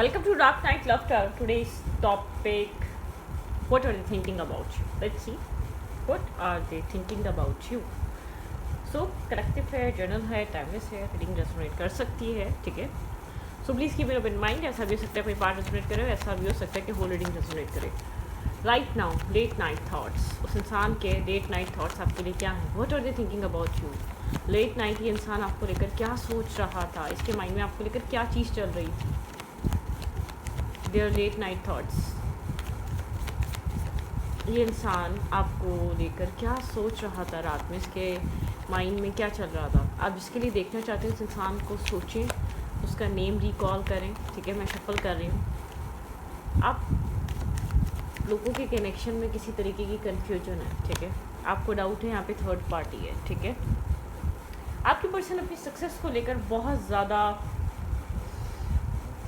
Welcome to Dark Night Laughter. Today's topic: what are they thinking about you? Let's see. What are they thinking about you? So, collective है, journal है, timeless है, reading resonate कर सकती है, ठीक है. So please keep it up in mind. ऐसा भी हो सकता है कोई पार्ट रेजोनेट करे, ऐसा भी हो सकता है कि होल रीडिंग रेजोनेट करे. Right now, late night thoughts. उस इंसान के लेट नाइट थाट्स आपके लिए क्या हैं? What are they thinking about you? Late night ये इंसान आपको लेकर क्या सोच रहा था? इसके माइंड में आपको लेकर क्या चीज़ चल रही थी? Their late night thoughts. ये इंसान आपको लेकर क्या सोच रहा था रात में? इसके माइंड में क्या चल रहा था? आप जिसके लिए देखना चाहते हैं उस इंसान को सोचें, उसका नेम रिकॉल करें, ठीक है. मैं शफल कर रही हूँ. आप लोगों के कनेक्शन में किसी तरीके की कन्फ्यूजन है, ठीक है. आपको डाउट है यहाँ पे थर्ड पार्टी है, ठीक है. आपकी पर्सन अपनी सक्सेस को लेकर बहुत ज़्यादा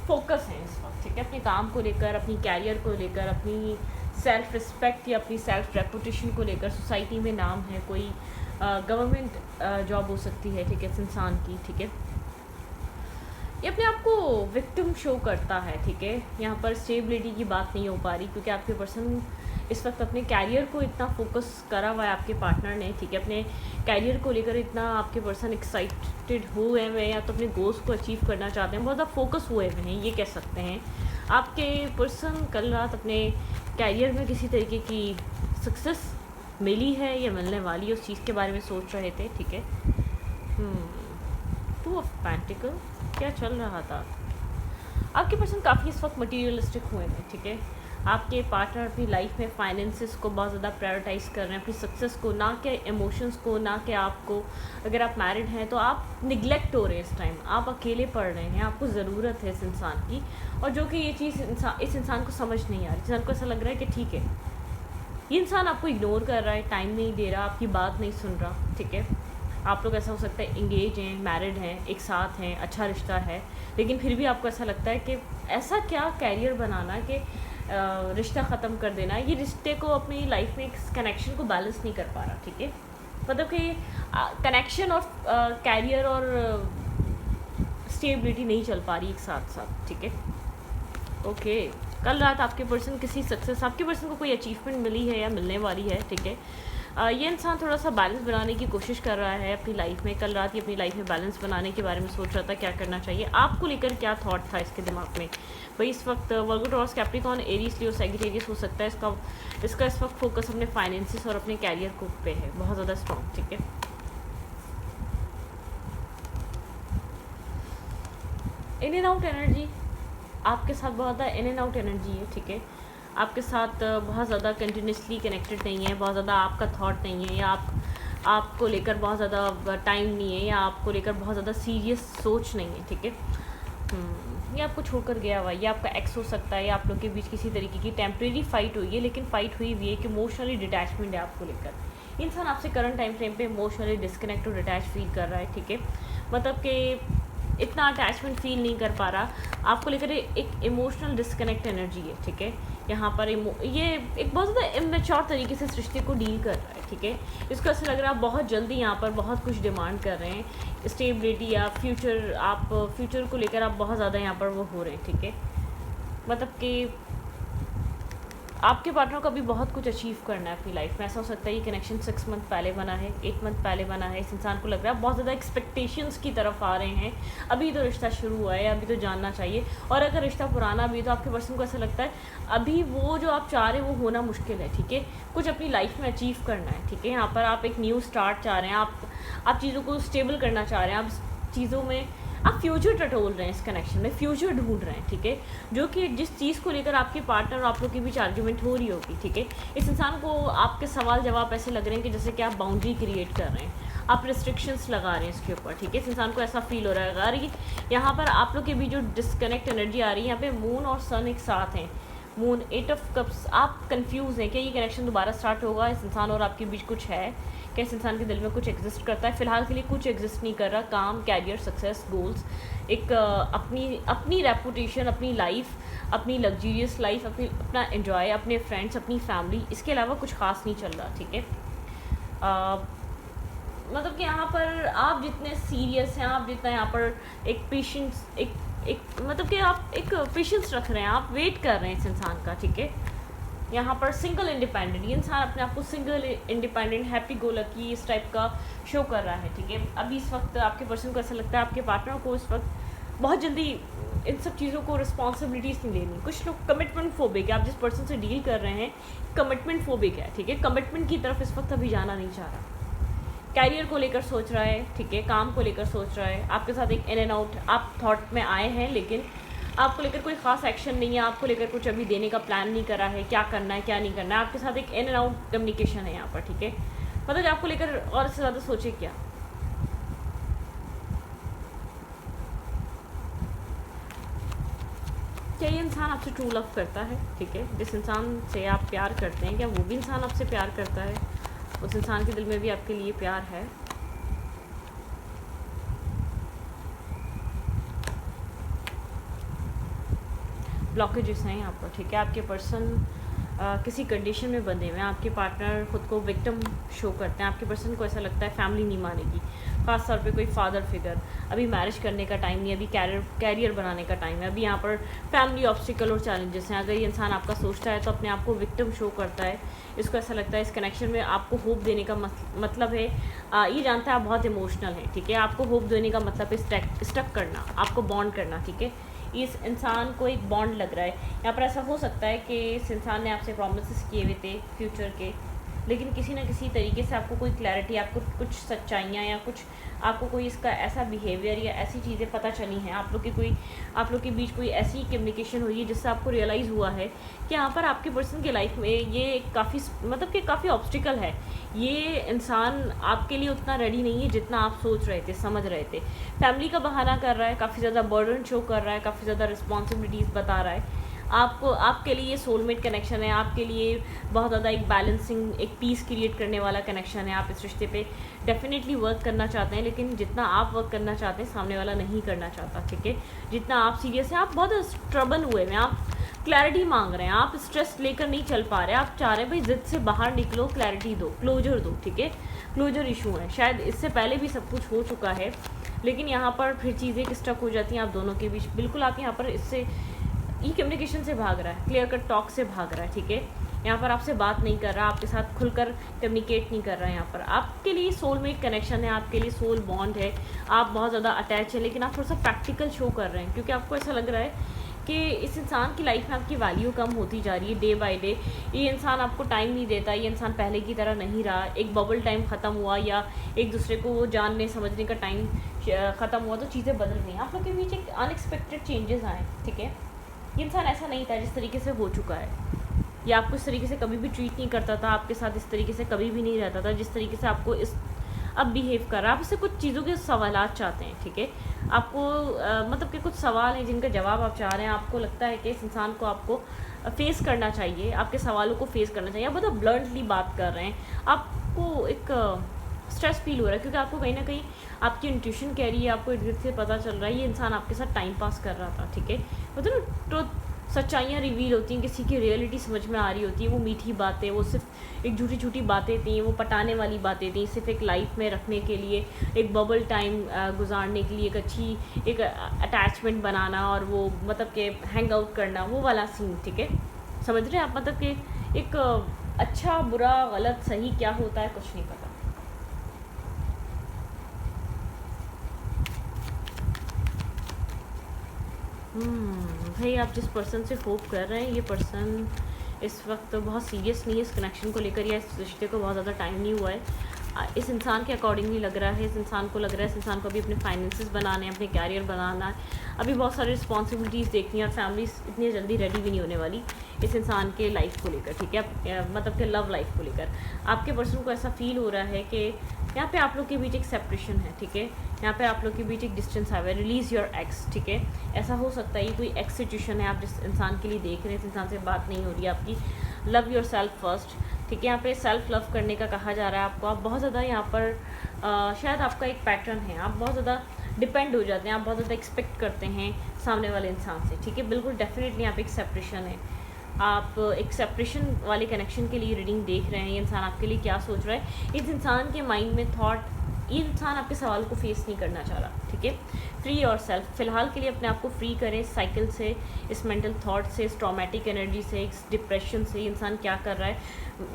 फोकस है इस वक्त, ठीक है. अपने काम को लेकर, अपनी कैरियर को लेकर, अपनी सेल्फ रिस्पेक्ट या अपनी सेल्फ रेपुटेशन को लेकर. सोसाइटी में नाम है, कोई गवर्नमेंट जॉब हो सकती है, ठीक है, इस इंसान की, ठीक है. ये अपने आप को विक्टिम शो करता है, ठीक है. यहाँ पर स्टेबिलिटी की बात नहीं हो पा रही क्योंकि आपके पर्सन इस वक्त अपने कैरियर को इतना फोकस करा हुआ है आपके पार्टनर ने, ठीक है. अपने कैरियर को लेकर इतना आपके पर्सन एक्साइटेड हुए हैं या तो अपने गोल्स को अचीव करना चाहते हैं, बहुत ज़्यादा फोकस हुए हुए हैं, ये कह सकते हैं. आपके पर्सन कल रात अपने कैरियर में किसी तरीके की सक्सेस मिली है या मिलने वाली है, उस चीज़ के बारे में सोच रहे थे, ठीक है. टू ऑफ पेंटिकल क्या चल रहा था? आपके पर्सन काफ़ी इस वक्त मटीरियलिस्टिक हुए हैं, ठीक है. आपके पार्टनर अपनी लाइफ में फाइनेंसेस को बहुत ज़्यादा प्रायोरिटाइज़ कर रहे हैं, अपनी सक्सेस को, ना कि इमोशंस को, ना कि आपको. अगर आप मैरिड हैं तो आप निगलेक्ट हो रहे हैं इस टाइम, आप अकेले पड़ रहे हैं, आपको ज़रूरत है इस इंसान की. और जो कि ये चीज़ इस इंसान को समझ नहीं आ रही. इंसान को ऐसा लग रहा है कि ठीक है, ये इंसान आपको इग्नोर कर रहा है, टाइम नहीं दे रहा, आपकी बात नहीं सुन रहा, ठीक है. आप लोग ऐसा हो सकता है इंगेज हैं, मैरिड हैं, एक साथ हैं, अच्छा रिश्ता है, लेकिन फिर भी आपको ऐसा लगता है कि ऐसा क्या कैरियर बनाना कि रिश्ता ख़त्म कर देना. ये रिश्ते को, अपनी लाइफ में एक कनेक्शन को बैलेंस नहीं कर पा रहा, ठीक है. मतलब कि कनेक्शन और कैरियर और स्टेबिलिटी नहीं चल पा रही एक साथ साथ, ठीक है. ओके. कल रात आपके पर्सन किसी सक्सेस, आपके पर्सन को कोई अचीवमेंट मिली है या मिलने वाली है, ठीक है. ये इंसान थोड़ा सा बैलेंस बनाने की कोशिश कर रहा है अपनी लाइफ में. कल रात ये अपनी लाइफ में बैलेंस बनाने के बारे में सोच रहा था, क्या करना चाहिए. आपको लेकर क्या थॉट था इसके दिमाग में? भाई इस वक्त वर्गो, टॉरस, कैप्रिकॉर्न, एरीज, लियो, सैजिटेरियस हो सकता है. इसका इस वक्त फोकस अपने फाइनेंसिस और अपने कैरियर को पे है, बहुत ज़्यादा स्ट्रॉन्ग, ठीक है. इन एंड आउट एनर्जी आपके साथ बहुत ज़्यादा इन एंड आउट एनर्जी है, ठीक है. आपके साथ बहुत ज़्यादा कंटिन्यूसली कनेक्टेड नहीं है, बहुत ज़्यादा आपका थॉट नहीं है, या आपको लेकर बहुत ज़्यादा टाइम नहीं है, या आपको लेकर बहुत ज़्यादा सीरियस सोच नहीं है, ठीक है. ये आपको छोड़कर गया हुआ, ये आपका एक्स हो सकता है, या आप लोग के बीच किसी तरीके की टेम्प्रेरी फाइट हुई है, लेकिन फाइट हुई भी है कि इमोशनली डिटैचमेंट है आपको लेकर. इंसान आपसे करंट टाइम फ्रेम पे इमोशनली डिस्कनेक्ट और डिटैच फील कर रहा है, ठीक है. मतलब कि इतना अटैचमेंट फील नहीं कर पा रहा आपको लेकर. एक इमोशनल डिस्कनेक्ट एनर्जी है, ठीक है. यहाँ पर ये एक बहुत ज़्यादा इमेच्योर तरीके से इस रिश्ते को डील कर रहा है, ठीक है. इसको ऐसा लग रहा है आप बहुत जल्दी यहाँ पर बहुत कुछ डिमांड कर रहे हैं, स्टेबिलिटी या फ्यूचर. आप फ्यूचर को लेकर आप बहुत ज़्यादा यहाँ पर वो हो रहे हैं, ठीक है. मतलब कि आपके पार्टनर को भी बहुत कुछ अचीव करना है अपनी लाइफ में. ऐसा हो सकता है ये कनेक्शन 6 मंथ पहले बना है, 8 मंथ पहले बना है. इस इंसान को लग रहा है बहुत ज़्यादा एक्सपेक्टेशंस की तरफ आ रहे हैं. अभी तो रिश्ता शुरू हुआ है, अभी तो जानना चाहिए. और अगर रिश्ता पुराना भी तो आपके पर्सन को ऐसा लगता है अभी वो जो आप चाह रहे हैं वो होना मुश्किल है, ठीक है. कुछ अपनी लाइफ में अचीव करना है, ठीक है. यहाँ पर आप एक न्यू स्टार्ट चाह रहे हैं, आप चीज़ों को स्टेबल करना चाह रहे हैं, आप चीज़ों में आप फ्यूचर टटोल रहे हैं, इस कनेक्शन में फ्यूचर ढूंढ रहे हैं, ठीक है. जो कि जिस चीज़ को लेकर आपके पार्टनर और आप लोग के बीच आर्ग्यूमेंट हो रही होगी, ठीक है. इस इंसान को आपके सवाल जवाब ऐसे लग रहे हैं कि जैसे कि आप बाउंड्री क्रिएट कर रहे हैं, आप रिस्ट्रिक्शंस लगा रहे हैं इसके ऊपर, ठीक है. इस इंसान को ऐसा फील हो रहा है. अगर यहाँ पर आप लोग के बीच जो डिस्कनेक्ट एनर्जी आ रही है, यहाँ पे मून और सन एक साथ हैं. Moon 8 of cups. आप कंफ्यूज हैं कि ये कनेक्शन दोबारा स्टार्ट होगा, इस इंसान और आपके बीच कुछ है क्या, इस इंसान के दिल में कुछ एग्जिस्ट करता है. फ़िलहाल के लिए कुछ एग्जिस्ट नहीं कर रहा. काम, कैरियर, सक्सेस, गोल्स, एक अपनी रेपुटेशन, अपनी लाइफ, अपनी लग्जरियस लाइफ, अपना एंजॉय, अपने फ्रेंड्स, अपनी फैमिली, इसके अलावा कुछ खास नहीं चल रहा, ठीक है. मतलब कि यहाँ पर आप जितने सीरियस हैं, आप जितना यहाँ पर एक पेशेंस, एक एक मतलब कि आप एक पेशेंस रख रहे हैं, आप वेट कर रहे हैं इस इंसान का, ठीक है। यहाँ पर सिंगल इंडिपेंडेंट, ये इंसान अपने आप को single independent, happy go lucky इस टाइप का शो कर रहा है, ठीक है। अभी इस वक्त आपके पर्सन को ऐसा लगता है, आपके पार्टनर को इस वक्त बहुत जल्दी इन सब चीज़ों को रिस्पॉन्सिबिलिटीज़ नहीं लेनी। कुछ लोग कमिटमेंट फोबिक है, आप जिस पर्सन से डील कर रहे हैं कमिटमेंट फोबिक है, ठीक है। कमिटमेंट की तरफ इस वक्त अभी जाना नहीं चाह रहा, कैरियर को लेकर सोच रहा है, ठीक है, काम को लेकर सोच रहा है, आपके साथ एक इन एंड आउट आप थॉट में आए हैं, लेकिन आपको लेकर कोई ख़ास एक्शन नहीं है, आपको लेकर कुछ अभी देने का प्लान नहीं करा है, क्या करना है क्या नहीं करना है। आपके साथ एक इन एंड आउट कम्युनिकेशन है यहाँ पर, ठीक है। मतलब आपको लेकर और से ज़्यादा सोचे क्या। क्या ये इंसान आपसे ट्रू लव करता है, ठीक है। जिस इंसान से आप प्यार करते हैं क्या वो भी इंसान आपसे प्यार करता है, उस इंसान के दिल में भी आपके लिए प्यार है। ब्लॉकेजेस हैं यहाँ पर, ठीक है। आपके पर्सन किसी कंडीशन में बंधे हुए हैं, आपके पार्टनर खुद को विक्टिम शो करते हैं, आपके पर्सन को ऐसा लगता है फैमिली नहीं मानेगी, ख़ास तौर पे कोई फादर फिगर। अभी मैरिज करने का टाइम नहीं, अभी कैरियर बनाने का टाइम है, अभी यहाँ पर फैमिली ऑब्स्टिकल और चैलेंजेस हैं। अगर ये इंसान आपका सोचता है तो अपने आप को विक्टिम शो करता है, इसको ऐसा लगता है इस कनेक्शन में आपको होप देने का मतलब है, ये जानता है आप बहुत इमोशनल हैं, ठीक है। आपको होप देने का मतलब है स्टक करना, आपको बॉन्ड करना, ठीक है। इस इंसान को एक बॉन्ड लग रहा है यहाँ पर। ऐसा हो सकता है कि इस इंसान ने आपसे प्रॉमिसेस किए हुए थे फ्यूचर के, लेकिन किसी ना किसी तरीके से आपको कोई क्लैरिटी, आपको कुछ सच्चाइयाँ या कुछ आपको कोई इसका ऐसा बिहेवियर या ऐसी चीज़ें पता चली हैं, आप लोग के बीच कोई ऐसी कम्युनिकेशन हुई है जिससे आपको रियलाइज़ हुआ है कि यहाँ पर आपके पर्सन के लाइफ में ये काफ़ी मतलब कि काफ़ी ऑब्स्टिकल है। ये इंसान आपके लिए उतना रेडी नहीं है जितना आप सोच रहे थे, समझ रहे थे। फैमिली का बहाना कर रहा है, काफ़ी ज़्यादा बर्डन शो कर रहा है, काफ़ी ज़्यादा रिस्पॉन्सिबिलिटीज़ बता रहा है। आपको आपके लिए सोलमेट कनेक्शन है, आपके लिए बहुत ज़्यादा एक बैलेंसिंग, एक पीस क्रिएट करने वाला कनेक्शन है। आप इस रिश्ते पे डेफिनेटली वर्क करना चाहते हैं, लेकिन जितना आप वर्क करना चाहते हैं सामने वाला नहीं करना चाहता, ठीक है। जितना आप सीरियस हैं, आप बहुत ट्रबल हुए हैं, आप क्लैरिटी मांग रहे हैं, आप स्ट्रेस लेकर नहीं चल पा रहे, आप चाह रहे हैं भाई जिद से बाहर निकलो, क्लैरिटी दो, क्लोजर दो, ठीक है। क्लोजर इशू है, शायद इससे पहले भी सब कुछ हो चुका है, लेकिन यहाँ पर फिर चीज़ें स्टक हो जाती हैं आप दोनों के बीच। बिल्कुल आप यहाँ पर इससे ई कम्युनिकेशन से भाग रहा है, क्लियर कट टॉक से भाग रहा है, ठीक है। यहाँ पर आपसे बात नहीं कर रहा, आपके साथ खुलकर कम्युनिकेट नहीं कर रहा है। यहाँ पर आपके लिए सोलमेट कनेक्शन है, आपके लिए सोल बॉन्ड है, आप बहुत ज़्यादा अटैच है, लेकिन आप थोड़ा सा प्रैक्टिकल शो कर रहे हैं क्योंकि आपको ऐसा लग रहा है कि इस इंसान की लाइफ में आपकी वैल्यू कम होती जा रही है डे बाय डे। ये इंसान आपको टाइम नहीं देता, ये इंसान पहले की तरह नहीं रहा। एक बबल टाइम ख़त्म हुआ या एक दूसरे को वो जानने समझने का टाइम ख़त्म हुआ तो चीज़ें बदल गई। आप लोग के बीच एक अनएक्सपेक्टेड चेंजेस आए, ठीक है। ये इंसान ऐसा नहीं था जिस तरीके से हो चुका है, या आपको इस तरीके से कभी भी ट्रीट नहीं करता था, आपके साथ इस तरीके से कभी भी नहीं रहता था जिस तरीके से आपको इस अब बिहेव कर रहा है। आप इससे कुछ चीज़ों के सवालात चाहते हैं, ठीक है। आपको मतलब कि कुछ सवाल हैं जिनका जवाब आप चाह रहे हैं। आपको लगता है कि इस इंसान को आपको फेस करना चाहिए, आपके सवालों को फेस करना चाहिए। आप बहुत ब्लंटली बात कर रहे हैं, आपको एक स्ट्रेस फील हो रहा है क्योंकि आपको कहीं ना कहीं आपकी इंट्यूशन कह रही है, आपको इर्द गिर्द से पता चल रहा है ये इंसान आपके साथ टाइम पास कर रहा था, ठीक है। मतलब ट्रुथ, सच्चाइयाँ रिवील होती हैं, किसी की रियलिटी समझ में आ रही होती है। वो मीठी बातें, वो सिर्फ एक झूठी झूठी बातें थी, वो पटाने वाली बातें थी, सिर्फ एक लाइफ में रखने के लिए, एक बबल टाइम गुजारने के लिए, एक अच्छी एक अटैचमेंट बनाना और वो मतलब कि हैंग आउट करना, वो वाला सीन, ठीक है। समझ रहे हैं आप, मतलब कि एक अच्छा बुरा गलत सही क्या होता है कुछ नहीं पता। भाई आप जिस पर्सन से होप कर रहे हैं ये पर्सन इस वक्त बहुत सीरियस नहीं है इस कनेक्शन को लेकर, या इस रिश्ते को बहुत ज़्यादा टाइम नहीं हुआ है। इस इंसान के अकॉर्डिंगली लग रहा है, इस इंसान को लग रहा है इस इंसान को अभी अपने फाइनेंसेस बनाने हैं, अपने कैरियर बनाना है, अभी बहुत सारी रिस्पॉन्सिबिलिटीज़ देखनी है और फैमिली इतनी जल्दी रेडी भी नहीं होने वाली इस इंसान के लाइफ को लेकर, ठीक है। मतलब कि लव लाइफ को लेकर आपके पर्सन को ऐसा फील हो रहा है कि यहाँ पे आप लोग के बीच एक सेपरेशन है, ठीक है। यहाँ पे आप लोग के बीच एक डिस्टेंस आया है, रिलीज़ योर एक्स, ठीक है। ऐसा हो सकता है ये कोई एक्स सिचुएशन है, आप जिस इंसान के लिए देख रहे हैं इस इंसान से बात नहीं हो रही है आपकी। लव योर सेल्फ फर्स्ट, ठीक है। यहाँ पे सेल्फ लव करने का कहा जा रहा है आपको। आप बहुत ज़्यादा यहाँ पर शायद आपका एक पैटर्न है, आप बहुत ज़्यादा डिपेंड हो जाते हैं, आप बहुत ज़्यादा एक्सपेक्ट करते हैं सामने वाले इंसान से, ठीक है। बिल्कुल डेफिनेटली यहाँ पे एक सेपरेशन है, आप एक सेपरेशन वाले कनेक्शन के लिए रीडिंग देख रहे हैं। ये इंसान आपके लिए क्या सोच रहा है, इस इंसान के माइंड में थॉट ये इंसान आपके सवाल को फेस नहीं करना चाह रहा, ठीक है। फ्री योर सेल्फ, फ़िलहाल के लिए अपने आप को फ्री करें इस साइकिल से, इस मेंटल थॉट से, इस ट्रॉमेटिक एनर्जी से, इस डिप्रेशन से। इंसान क्या कर रहा है,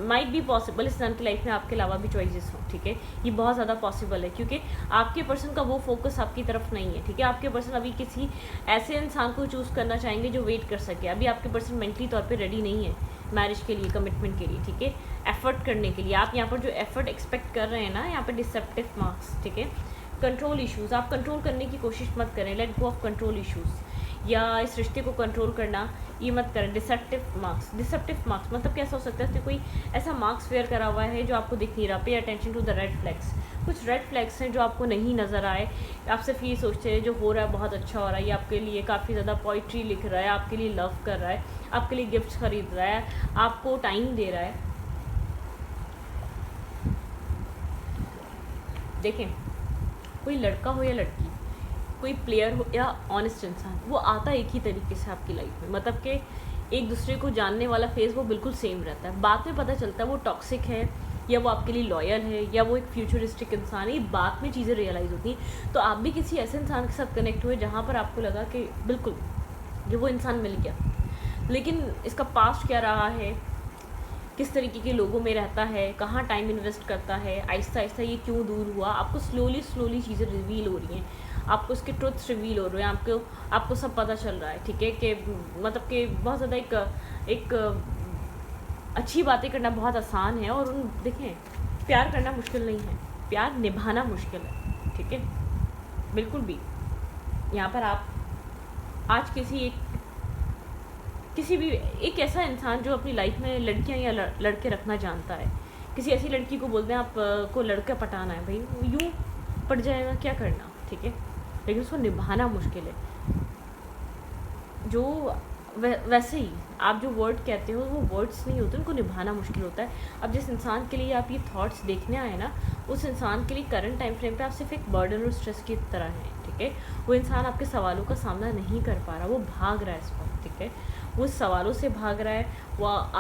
माइट बी पॉसिबल इस इंसान की लाइफ में आपके अलावा भी चॉइसेस हों, ठीक है। ये बहुत ज़्यादा पॉसिबल है, क्योंकि आपके पर्सन का वो फोकस आपकी तरफ नहीं है, ठीक है। आपके पर्सन अभी किसी ऐसे इंसान को चूज़ करना चाहेंगे जो वेट कर सके। अभी आपके पर्सन मेंटली तौर पर रेडी नहीं है मैरिज के लिए, कमिटमेंट के लिए, ठीक है, एफर्ट करने के लिए। आप यहाँ पर जो एफर्ट एक्सपेक्ट कर रहे हैं ना, यहाँ पर डिसेप्टिव मार्क्स, ठीक है। कंट्रोल इश्यूज़, आप कंट्रोल करने की कोशिश मत करें, let go of control issues, या इस रिश्ते को कंट्रोल करना ये मत करें। डिसेप्टिव मार्क्स मतलब कैसा हो सकता है कि कोई ऐसा मार्क्स वेयर करा हुआ है जो आपको दिख नहीं रहा। Pay attention to the red flags, कुछ रेड फ्लैग्स हैं जो आपको नहीं नज़र आए। आप सिर्फ ये सोचते हैं जो हो रहा है बहुत अच्छा हो रहा है, ये आपके लिए काफ़ी ज़्यादा पोइट्री लिख रहा है, आपके लिए लव कर रहा है, आपके लिए गिफ्ट्स खरीद रहा है, आपको टाइम दे रहा है। देखें, कोई लड़का हो या लड़की, कोई प्लेयर हो या ऑनेस्ट इंसान, वो आता एक ही तरीके से आपकी लाइफ में, मतलब कि एक दूसरे को जानने वाला फेज़ वो बिल्कुल सेम रहता है। बाद में पता चलता है वो टॉक्सिक है या वो आपके लिए लॉयल है या वो एक फ्यूचरिस्टिक इंसान है, ये बाद में चीज़ें रियलाइज़ होती हैं। तो आप भी किसी ऐसे इंसान के साथ कनेक्ट हुए जहाँ पर आपको लगा कि बिल्कुल जो वो इंसान मिल गया, लेकिन इसका पास्ट क्या रहा है, किस तरीके के लोगों में रहता है, कहाँ टाइम इन्वेस्ट करता है, आहिस्ता आहिस्ता ये क्यों दूर हुआ, आपको स्लोली चीज़ें रिवील हो रही हैं, आपको उसके ट्रुथ्स रिवील हो रहे हैं, आपको सब पता चल रहा है, ठीक है। कि मतलब कि बहुत ज़्यादा एक अच्छी बातें करना बहुत आसान है, और देखें, प्यार करना मुश्किल नहीं है, प्यार निभाना मुश्किल है, ठीक है। बिल्कुल भी यहाँ पर आप आज किसी भी एक ऐसा इंसान जो अपनी लाइफ में लड़कियां या लड़के रखना जानता है, किसी ऐसी लड़की को बोलते हैं आपको लड़का पटाना है, भाई यूँ पट जाएगा, क्या करना, ठीक है, लेकिन उसको निभाना मुश्किल है। जो वैसे ही आप जो वर्ड कहते हो वो वर्ड्स नहीं होते, उनको निभाना मुश्किल होता है। अब जिस इंसान के लिए आप ये थॉट्स देखने आए ना, उस इंसान के लिए करंट टाइम फ्रेम पे आप सिर्फ एक बर्डन और स्ट्रेस की तरह हैं, ठीक है। वो इंसान आपके सवालों का सामना नहीं कर पा रहा, वो भाग रहा है इस वक्त, ठीक है, वो सवालों से भाग रहा है।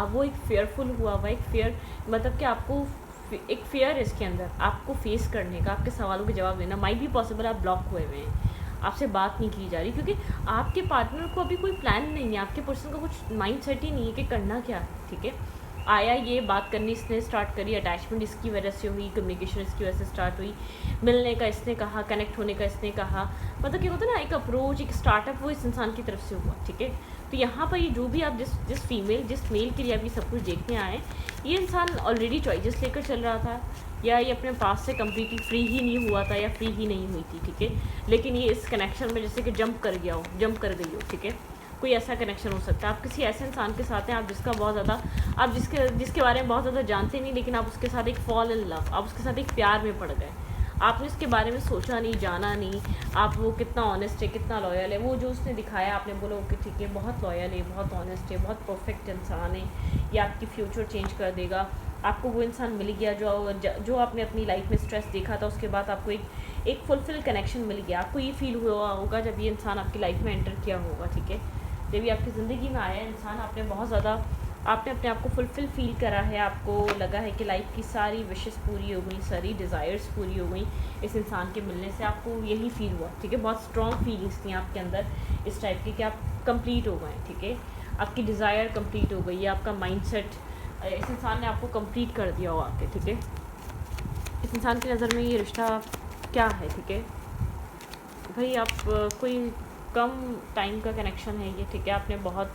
वो एक फेयरफुल हुआ हुआ, एक फेयर मतलब कि आपको एक फेयर है इसके अंदर आपको फेस करने का, आपके सवालों के जवाब देना। माइट भी पॉसिबल आप ब्लॉक हुए हुए हैं, आपसे बात नहीं की जा रही, क्योंकि आपके पार्टनर को अभी कोई प्लान नहीं है, आपके पर्सन का कुछ माइंड सेट ही नहीं है कि करना क्या है, ठीक है। आया, ये बात करनी इसने स्टार्ट करी, अटैचमेंट इसकी वजह से हुई, कम्युनिकेशन इसकी वजह से स्टार्ट हुई, मिलने का इसने कहा, कनेक्ट होने का इसने कहा, मतलब क्या होता है ना, एक अप्रोच, एक स्टार्टअप वो इस इंसान की तरफ से हुआ, ठीक है। तो यहाँ पर ये जो भी आप जिस मेल के लिए आप ये सब कुछ देखने आए, ये इंसान ऑलरेडी चॉइसेस लेकर चल रहा था, या ये अपने पास से कम्प्लीटली फ्री ही नहीं हुआ था, या फ्री ही नहीं हुई थी, ठीक है। लेकिन ये इस कनेक्शन में जैसे कि जंप कर गई हो, ठीक है। कोई ऐसा कनेक्शन हो सकता है, आप किसी ऐसे इंसान के साथ हैं, आप जिसका बहुत ज़्यादा आप जिसके बारे में बहुत ज़्यादा जानते नहीं, लेकिन आप उसके साथ एक फॉल इन लव, आप उसके साथ एक प्यार में पड़ गए। आपने उसके बारे में सोचा नहीं, जाना नहीं, आप वो कितना ऑनेस्ट है, कितना लॉयल है, वो जो उसने दिखाया आपने बोला ओके ठीक है, बहुत लॉयल है, बहुत ऑनेस्ट है, बहुत परफेक्ट इंसान है, ये आपकी फ्यूचर चेंज कर देगा। आपको वो इंसान मिल गया जो आपने अपनी लाइफ में स्ट्रेस देखा था, उसके बाद आपको एक फुलफिल कनेक्शन मिल गया। आपको ये फील हुआ होगा जब ये इंसान आपकी लाइफ में एंटर किया होगा, ठीक है, जब ये आपकी ज़िंदगी में आया इंसान, आपने अपने आप को फुलफ़िल फील करा है, आपको लगा है कि लाइफ की सारी विशेस पूरी हो गई, सारी डिज़ायर्स पूरी हो गई इस इंसान के मिलने से, आपको यही फील हुआ, ठीक है। बहुत स्ट्रॉन्ग फीलिंग्स थी आपके अंदर इस टाइप की कि आप कंप्लीट हो गए, ठीक है, आपकी डिज़ायर कंप्लीट हो गई है, आपका माइंडसेट इस इंसान ने आपको कंप्लीट कर दिया हो आके, ठीक है। इस इंसान की नज़र में ये रिश्ता क्या है, ठीक है भाई, आप कोई कम टाइम का कनेक्शन है ये, ठीक है। आपने बहुत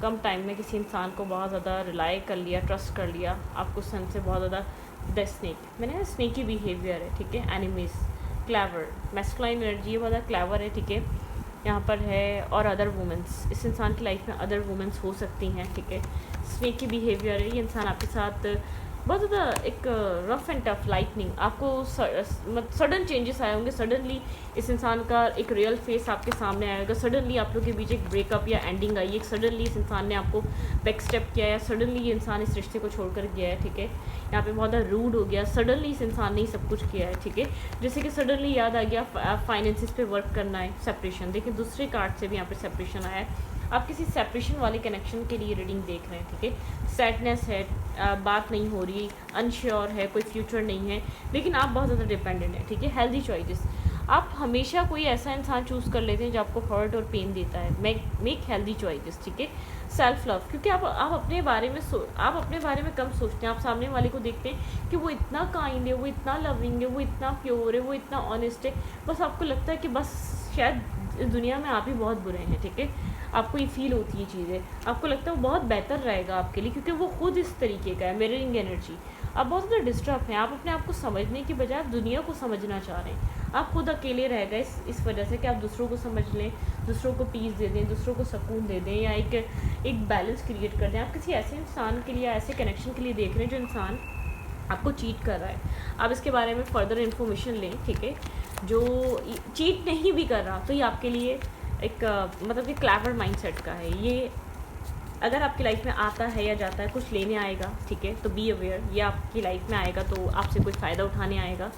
कम टाइम में किसी इंसान को बहुत ज़्यादा रिलाई कर लिया, ट्रस्ट कर लिया, आपको सन से बहुत ज़्यादा द स्नेक, मैंने स्नेकी बिहेवियर है, ठीक है। एनिमीज, क्लेवर, मैस्कुलाइन एनर्जी बहुत ज़्यादा क्लेवर है, ठीक है, यहाँ पर है। और अदर वुमेंस, इस इंसान की लाइफ में अदर वुमेंस हो सकती हैं, ठीक है। स्नेकी बिहेवियर है, ये इंसान आपके साथ बहुत ज़्यादा एक रफ एंड टफ लाइटनिंग, आपको सडन चेंजेस आए होंगे, सडनली इस इंसान का एक रियल फेस आपके सामने आएगा, सडनली आप लोग के बीच एक ब्रेकअप या एंडिंग आई, एक सडनली इस इंसान ने आपको बैक स्टेप किया, या सडनली ये इंसान इस रिश्ते को छोड़कर गया है, ठीक है। यहाँ पे बहुत ज़्यादा रूड हो गया, सडनली इस इंसान ने ही सब कुछ किया है, ठीक है। जैसे कि सडनली याद आ गया फाइनेंसिस पे वर्क करना है, सेपरेशन, देखिए दूसरे कार्ड से भी यहाँ पे सेपरेशन आया है, आप किसी सेपरेशन वाले कनेक्शन के लिए रीडिंग देख रहे हैं, ठीक है। सैडनेस है, बात नहीं हो रही, अनश्योर है, कोई फ्यूचर नहीं है, लेकिन आप बहुत ज़्यादा डिपेंडेंट हैं, ठीक है। हेल्दी चॉइसेस, आप हमेशा कोई ऐसा इंसान चूज़ कर लेते हैं जो आपको हर्ट और पेन देता है। मेक हेल्दी चॉइसेस, ठीक है। सेल्फ लव, क्योंकि आप अपने बारे में कम सोचते हैं। आप सामने वाले को देखते हैं कि वो इतना काइंड है, वो इतना लविंग है, वो इतना प्योर है, वो इतना ऑनेस्ट है, बस आपको लगता है कि बस शायद इस दुनिया में आप ही बहुत बुरे हैं, ठीक है। आपको ये फील होती है चीज़ें, आपको लगता है वो बहुत बेहतर रहेगा आपके लिए, क्योंकि वो खुद इस तरीके का है, मिररिंग एनर्जी। आप बहुत ज़्यादा डिस्टर्ब हैं, आप अपने आप को समझने की बजाय आप दुनिया को समझना चाह रहे हैं। आप खुद अकेले रह गए इस वजह से कि आप दूसरों को समझ लें, दूसरों को पीस दे दें, दूसरों को सुकून दे दें, या एक बैलेंस क्रिएट कर दें। आप किसी ऐसे इंसान के लिए, ऐसे कनेक्शन के लिए देख रहे हैं जो इंसान आपको चीट कर रहा है। आप इसके बारे में फ़र्दर इन्फॉर्मेशन लें, ठीक है। जो चीट नहीं भी कर रहा तो ये आपके लिए एक मतलब कि क्लेवर माइंडसेट का है। ये अगर आपकी लाइफ में आता है या जाता है, कुछ लेने आएगा, ठीक है, तो बी अवेयर। ये आपकी लाइफ में आएगा तो आपसे कोई फ़ायदा उठाने आएगा,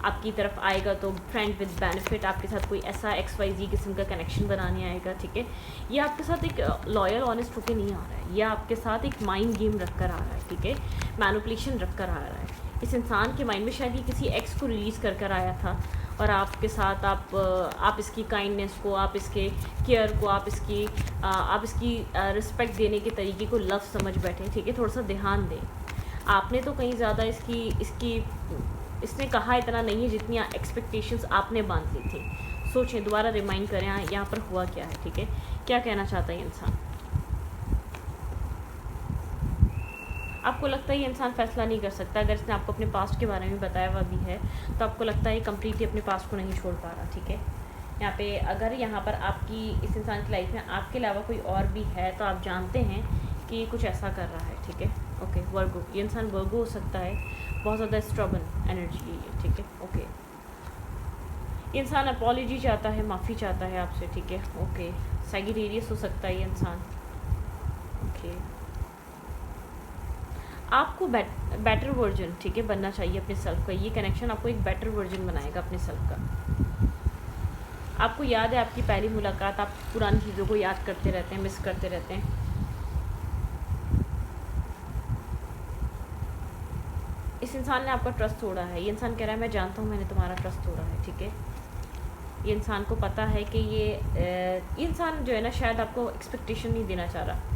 आपकी तरफ आएगा तो फ्रेंड विद बेनिफिट, आपके साथ कोई ऐसा XYZ किस्म का कनेक्शन बनाने आएगा, ठीक है। ये आपके साथ एक लॉयल ऑनेस्ट होकर नहीं आ रहा है, ये आपके साथ एक माइंड गेम रख कर आ रहा है, ठीक है। मैनिपुलेशन रख कर आ रहा है। इस इंसान के माइंड में शायद ये किसी एक्स को रिलीज़ कर आया था, और आपके साथ आप इसकी काइंडनेस को, आप इसके केयर को, आप इसकी रिस्पेक्ट देने के तरीके को लव समझ बैठे, ठीक है। थोड़ा सा ध्यान दें। आपने तो कहीं ज़्यादा इसने कहा इतना नहीं है जितनी एक्सपेक्टेशंस आपने बांध ली थी। सोचें, दोबारा रिमाइंड करें यहाँ पर हुआ क्या है, ठीक है। क्या कहना चाहता है ये इंसान? आपको लगता है ये इंसान फ़ैसला नहीं कर सकता। अगर इसने आपको अपने पास्ट के बारे में बताया हुआ भी है तो आपको लगता है ये कम्प्लीटली अपने पास्ट को नहीं छोड़ पा रहा, ठीक है। यहाँ पर आपकी इस इंसान की लाइफ में आपके अलावा कोई और भी है तो आप जानते हैं कि ये कुछ ऐसा कर रहा है, ठीक है। ओके, वर्गो, ये इंसान वर्गो हो सकता है, बहुत ज़्यादा स्ट्रबन एनर्जी है ये, ठीक है। ओके, ये इंसान अपॉलॉजी चाहता है, माफ़ी चाहता है आपसे, ठीक है। ओके, सैजिटेरियस हो सकता है ये इंसान। ओके, आपको बेटर वर्जन, ठीक है, बनना चाहिए अपने सेल्फ का। ये कनेक्शन आपको एक बेटर वर्जन बनाएगा अपने सेल्फ का। आपको याद है आपकी पहली मुलाकात, आप पुरानी चीज़ों को याद करते रहते हैं, मिस करते रहते हैं। इस इंसान ने आपका ट्रस्ट तोड़ा है। ये इंसान कह रहा है मैं जानता हूँ मैंने तुम्हारा ट्रस्ट तोड़ा है, ठीक है। ये इंसान को पता है कि ये इंसान जो है ना, शायद आपको एक्सपेक्टेशन नहीं देना चाह रहा।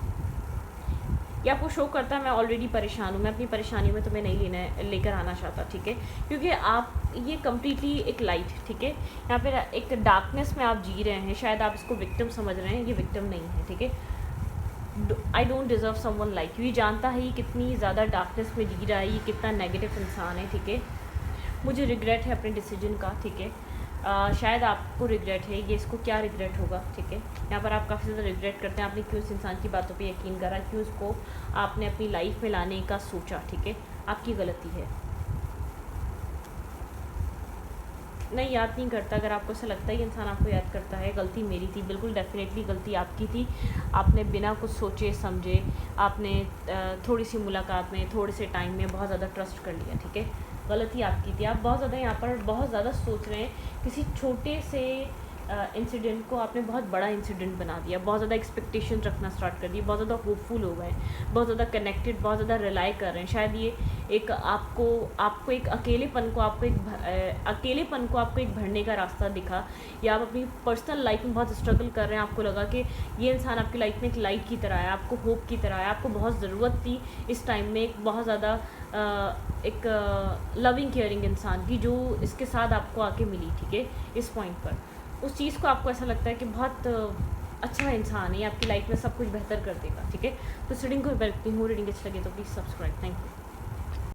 ये आपको शो करता है मैं ऑलरेडी परेशान हूँ, मैं अपनी परेशानी में तुम्हें नहीं लेकर आना चाहता, ठीक है। क्योंकि आप ये कम्प्लीटली एक लाइट, ठीक है, यहाँ पे एक डार्कनेस में आप जी रहे हैं। शायद आप इसको विक्टिम समझ रहे हैं, ये विक्टिम नहीं है, ठीक है। I don't deserve someone like you. ये जानता है ये कितनी ज़्यादा डार्कनेस में जी रहा है, ये कितना नेगेटिव इंसान है, ठीक है। मुझे रिग्रेट है अपने डिसीजन का, ठीक है। शायद आपको रिग्रेट है, ये इसको क्या रिग्रेट होगा, ठीक है। यहाँ पर आप काफ़ी ज़्यादा रिग्रेट करते हैं, आपने क्यों इस इंसान की बातों पे यकीन करा, क्यों इसको आपने अपनी लाइफ में लाने का सोचा, ठीक है। आपकी गलती है। नहीं, याद नहीं करता। अगर आपको ऐसा लगता है ये इंसान आपको याद करता है, गलती मेरी थी, बिल्कुल डेफिनेटली गलती आपकी थी। आपने बिना कुछ सोचे समझे, आपने थोड़ी सी मुलाकात में, थोड़े से टाइम में बहुत ज़्यादा ट्रस्ट कर लिया, ठीक है। गलती आपकी थी। आप बहुत ज़्यादा यहाँ पर बहुत ज़्यादा सोच रहे हैं, किसी छोटे से इंसिडेंट को आपने बहुत बड़ा इंसिडेंट बना दिया, बहुत ज़्यादा एक्सपेक्टेशन रखना स्टार्ट कर दिया, बहुत ज़्यादा होपफुल हो गए, बहुत ज़्यादा कनेक्टेड, बहुत ज़्यादा रिलाई कर रहे हैं। शायद ये एक आपको एक अकेलेपन को आपको एक भरने का रास्ता दिखा, या आप अपनी पर्सनल लाइफ में बहुत स्ट्रगल कर रहे हैं। आपको लगा कि ये इंसान आपकी लाइफ में एक लाइट की तरह है, आपको होप की तरह है, आपको बहुत ज़रूरत थी इस टाइम में एक बहुत ज़्यादा एक लविंग केयरिंग इंसान की, जो इसके साथ आपको आके मिली, ठीक है। इस पॉइंट पर उस चीज़ को आपको ऐसा लगता है कि बहुत अच्छा इंसान है, आपकी लाइफ में सब कुछ बेहतर कर देगा, ठीक है। तो रीडिंग को रखती हूँ। रीडिंग अच्छी लगे तो प्लीज़ सब्सक्राइब। Thank you.